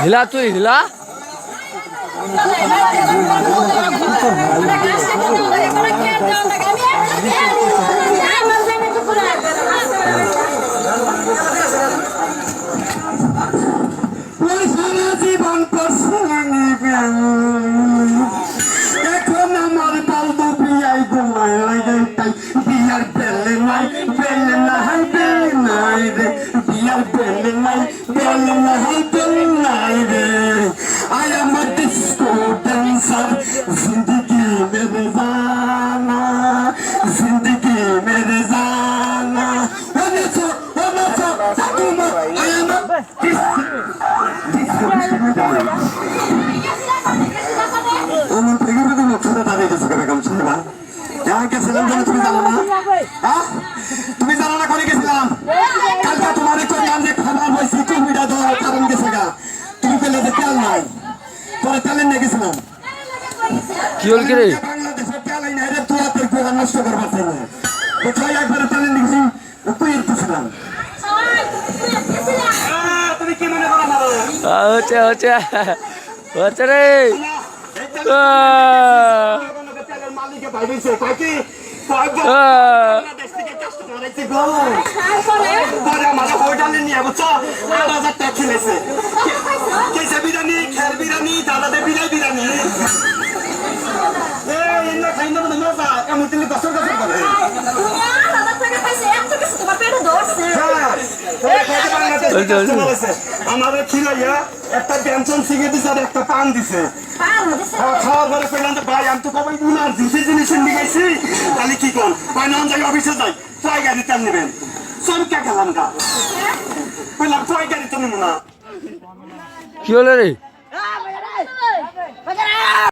হিলা তুই হিলা জীবন এখন আমার বলবো বিয়াই ঘুমায় বিয়ার বেলে নাই বেলে নাই বেলে নাই রে বিয়ার বেলে নাই বেলে নাই বেলে নাই রে I am a disco dancer जिंदगी मेरे जाना जिंदगी मेरे जाना होने सो ताकुमा I am a আমার থেকে বেশি মুখটা দাঁড়িয়ে গেছে বেগম সাহেবা গেছিলাম জানো তুমি জানো না তুমি জানো না করে গেছিলাম কালকে তোমার করলাম যে খাবার হয়েছে কমিটা দেওয়ার কারণ গেছে গা তুমি পেলে যে তেল নাই পরে তেলে নিয়ে গেছিলাম কি হল কি রে বাংলাদেশের তেলাই নাই রে তোরা তোর গোয়া নষ্ট করবার চাই না তো ছয় একবারে তেলে নিয়ে গেছি তুই এরতেছিলাম তুমি কি মনে করো না হচ্ছে হচ্ছে হচ্ছে রে মালিকে ভাইবেছে কাকি বিরিয়ানি খের বিরিয়ানি দাদাদের বিরিয়ানি বিরিয়ানি আমাদের খিলাইয়া একটা পেনশন শিখে দিছে আর একটা পান দিছে খাওয়ার পরে পেলাম যে ভাই আমি তো কবে উনার জিনিস জিনিস গেছি তাহলে কি কর ভাই নাম যাই অফিসে যাই টয় গাড়ি তেল নেবেন সব কে খেলাম গা পেলাম টয় গাড়ি তো নেব না কি হলো রে